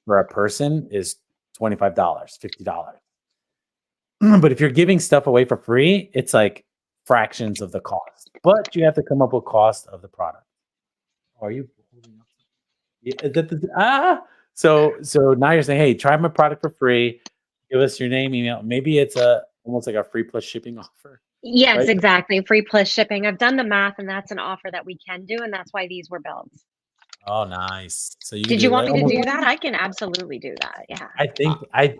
for a person is $25, $50. But if you're giving stuff away for free, it's like fractions of the cost. But you have to come up with cost of the product. Are you holding up? Yeah, so now you're saying, hey, try my product for free. Give us your name, email. Maybe it's a almost like a free plus shipping offer, Yes, right? exactly. Free plus shipping. I've done the math, and that's an offer that we can do, and that's why these were built. Oh, nice. So you can Did you do want like me to almost. do that? I can absolutely do that. Yeah. I think I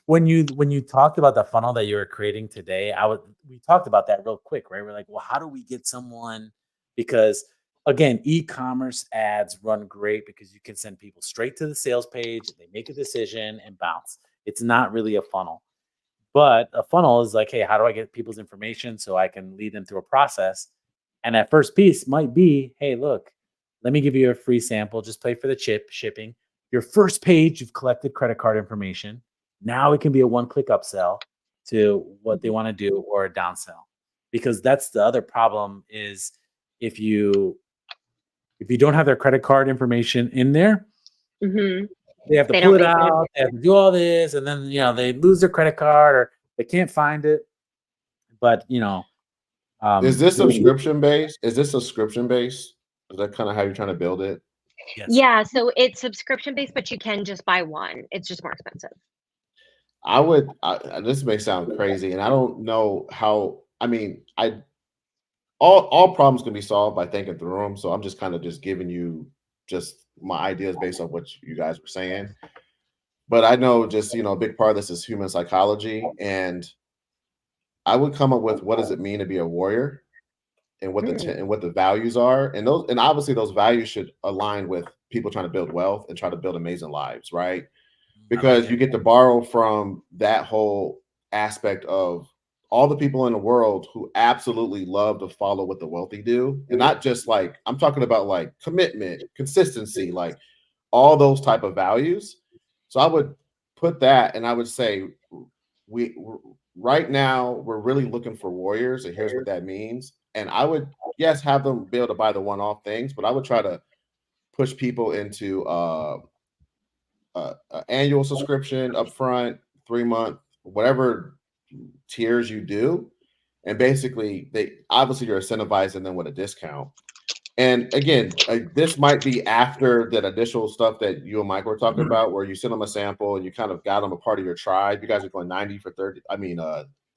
when you talked about the funnel that you were creating today, I would we talked about that real quick, right? We're like, well, how do we get someone because again, e-commerce ads run great because you can send people straight to the sales page, they make a decision and bounce. It's not really a funnel. But a funnel is like, hey, how do I get people's information so I can lead them through a process? And that first piece might be, hey, look, let me give you a free sample. Just pay for the shipping. Your first page, you've collected credit card information. Now it can be a one-click upsell to what they Mhm. want to do or a downsell. Because that's the other problem is if you if you don't have their credit card information in there, Mhm. they have to They pull don't it make it. out, they have to do all this, and then they lose their credit card or they can't find it. But Is this doing subscription based? Is this subscription based? Is that kind of how you're trying to build it? yes. Yeah, so it's subscription based, but you can just buy one. It's just more expensive. I would. This may sound crazy, and I don't know how. I mean, I all problems can be solved by thinking through them. So I'm just kind of just giving you just my ideas based on what you guys were saying. But I know just a big part of this is human psychology, and I would come up with what does it mean to be a warrior, and Mm. and what the values are, and obviously those values should align with people trying to build wealth and try to build amazing lives, right? I like Because it. you get to borrow from that whole aspect of all the people in the world who absolutely love to follow what the wealthy do, and not just like I'm talking about like commitment, consistency, like all those type of values. So I would put that, and I would say we right now we're really looking for warriors, and here's what that means. And I would yes have them be able to buy the one-off things, but I would try to push people into annual subscription upfront, 3 month, whatever tiers you do, and basically they obviously you're incentivizing them with a discount. And again, this might be after that initial stuff that you and Mike were talking about, where you send them a sample and you kind of got them a part of your tribe. You guys are going 90 for 30. I mean,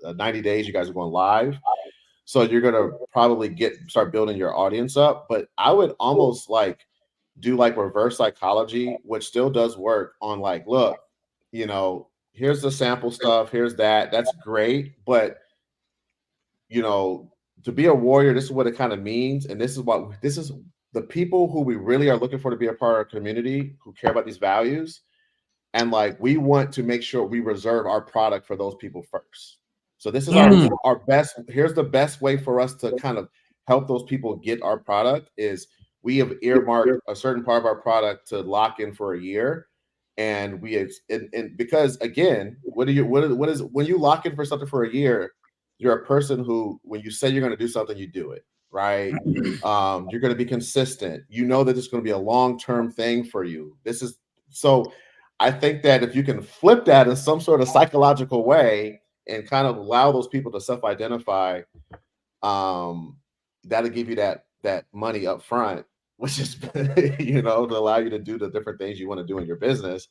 90 days. You guys are going live, so you're gonna probably start building your audience up. But I would almost like do like reverse psychology, which still does work on like, look, here's the sample stuff, here's that. That's great, but you know, to be a warrior, this is what it kind of means, and this is the people who we really are looking for to be a part of our community who care about these values, and like we want to make sure we reserve our product for those people first. So this is Yes. our best. Here's the best way for us to kind of help those people get our product is we have earmarked a certain part of our product to lock in for a year, and and because again, what is when you lock in for something for a year, you're a person who when you say you're going to do something, you do it, right? You're going to be consistent. You know that it's going to be a long-term thing for you. This is so I think that if you can flip that in some sort of psychological way and kind of allow those people to self-identify, that'll give you that money up front, which is to allow you to do the different things you want to do in your business.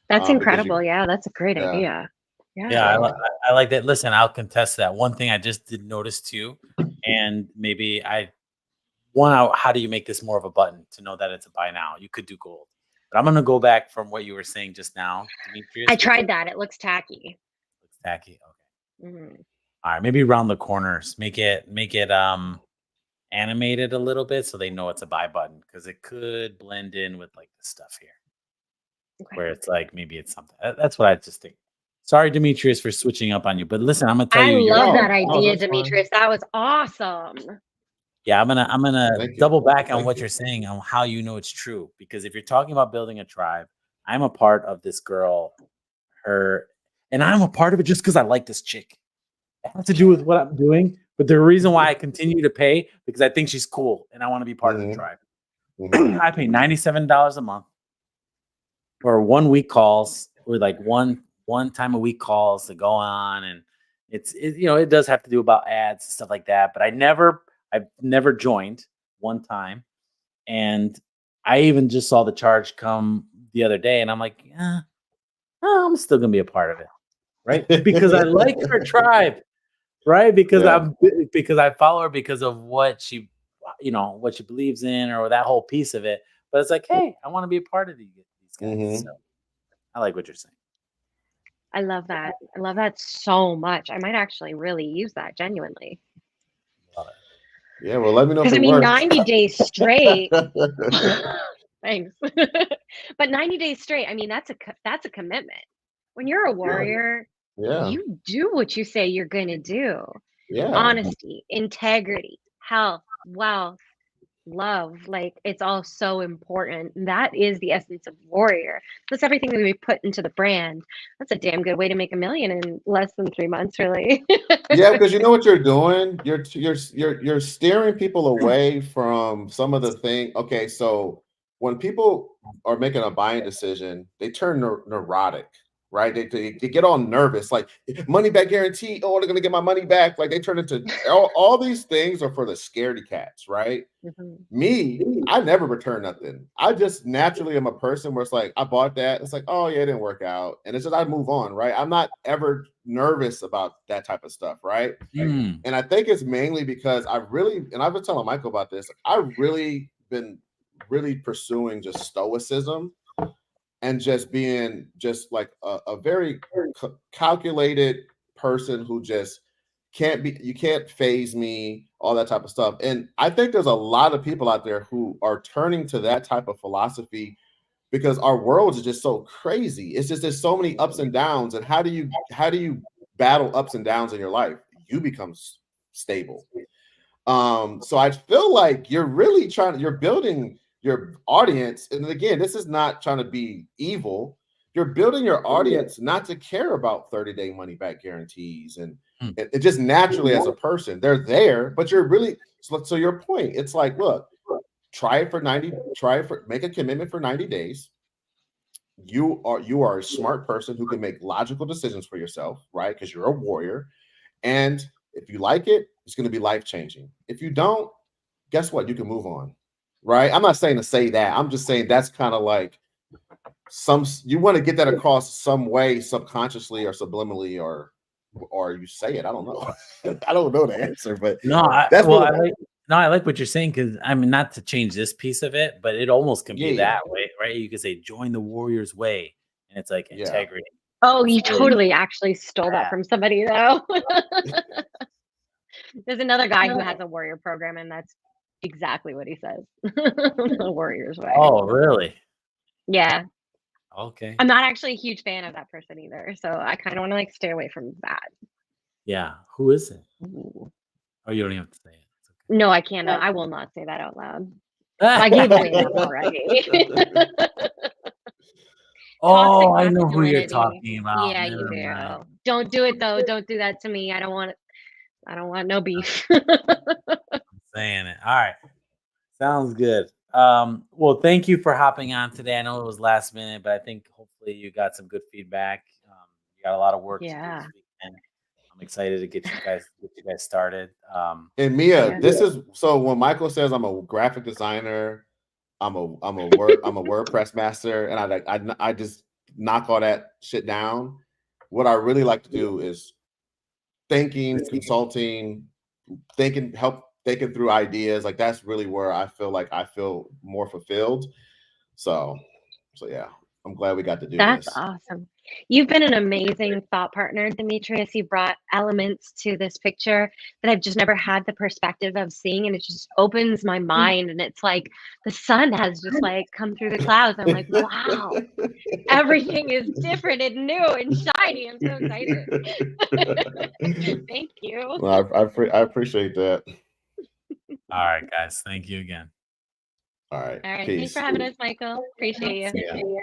That's Because incredible. Yeah, that's a great yeah. idea. Yeah. Yeah, I like that. Listen, I'll contest that. One thing I just did notice too, and maybe how do you make this more of a button to know that it's a buy now? You could do gold. But I'm gonna go back from what you were saying just now, Demetrius. I tried that. It looks tacky. Looks tacky. Okay. Mhm. All right, maybe round the corners. Make it animated a little bit so they know it's a buy button, because it could blend in with like the stuff here where Okay. it's like maybe it's something. That's what I just think. Sorry, Demetrius, for switching up on you, but listen, I'm gonna tell I you. love No, that no, idea, that's fine. Demetrius. That was awesome. Yeah, I'm gonna Thank you. double back on Thank what you. you're saying on how you know it's true. Because if you're talking about building a tribe, I'm a part of this girl, and I'm a part of it just because I like this chick. It has to do with what I'm doing, but the reason why I continue to pay because I think she's cool and I want to be part of the Mhm. tribe. Mhm. I pay $97 a month for 1 week calls, or like one time a week calls to go on, and it does have to do about ads and stuff like that. But I've never joined one time, and I even just saw the charge come the other day, and I'm like, yeah, I'm still gonna be a part of it, right? Because I like her tribe, right? Because Yeah. because I follow her because of what she, what she believes in, or that whole piece of it. But it's like, hey, I want to be a part of these guys. Mhm. So I like what you're saying. I love that. I love that so much. I might actually really use that genuinely. Love it. Yeah, well, let me know if Because I it mean, works. 90 days straight. Thanks. But 90 days straight, I mean, that's a commitment. When you're a warrior, Yeah. you do what you say you're going to do. Yeah. Honesty, integrity, health, wealth, love, like it's all so important. That is the essence of warrior. That's everything that we put into the brand. That's a damn good way to make $1 million in less than 3 months, really. Yeah, because you know what you're doing? You're steering people away from some of the thing. Okay, so when people are making a buying decision, they turn neurotic, right? They get all nervous, like money back guarantee. Oh, they're gonna get my money back. Like they turn into all these things are for the scaredy cats, right? Mhm. Me, I never return nothing. I just naturally am a person where it's like, I bought that. It's like, oh, yeah, it didn't work out. And it's just, I move on, right? I'm not ever nervous about that type of stuff, right? Mm. And I think it's mainly because and I've been telling Michael about this, I've really been pursuing just stoicism and just being just like a very calculated person who just you can't phase me, all that type of stuff. And I think there's a lot of people out there who are turning to that type of philosophy because our world is just so crazy. It's just there's so many ups and downs. And how do you battle ups and downs in your life? You become stable. So I feel like you're really you're building your audience. And again, this is not trying to be evil. You're building your audience not to care about 30-day money back guarantees and it just naturally as a person, they're there, but you're really so your point, it's like, look, make a commitment for 90 days. You are a smart person who can make logical decisions for yourself, right? Because you're a warrior. And if you like it, it's going to be life-changing. If you don't, guess what? You can move on, right? I'm not saying to say that. I'm just saying that's kind of like you want to get that across some way, subconsciously or subliminally, or you say it. I don't know. I don't know the answer, but I like what you're saying, because I mean, not to change this piece of it, but it almost can be that way, right? You could say join the warrior's way, and it's like integrity. Oh, you totally actually stole that from somebody, though. There's another guy who has a warrior program, and that's exactly what he says. The warrior's way. Oh, really? Yeah. Okay. I'm not actually a huge fan of that person either, so I kind of want to like stay away from that. Yeah. Who is it? Ooh. Oh, you don't even have to say it. Okay. No, I cannot. I will not say that out loud. I gave away enough already. Oh, I know who you're talking about. Yeah, you do. Don't do it though. Don't do that to me. I don't want no beef. I'm saying it. All right. Sounds good. Well, thank you for hopping on today. I know it was last minute, but I think hopefully you got some good feedback. You got a lot of work to do Yeah. this weekend. I'm excited to get you guys started. And Mia, Yeah. this is so when Michael says I'm a graphic designer, I'm a WordPress master, and I just knock all that shit down. What I really like to do is thinking, consulting, help thinking through ideas. Like that's really where I feel more fulfilled. So yeah, I'm glad we got to do That's this. awesome. You've been an amazing thought partner, Demetrius. You brought elements to this picture that I've just never had the perspective of seeing, and it just opens my mind. And it's like the sun has just like come through the clouds. I'm like, wow, everything is different and new and shiny. I'm so excited. Thank you. Well, I appreciate that. All right, guys. Thank you again. All right. All right. Peace. Thanks for having us, Michael. Appreciate you. Yeah.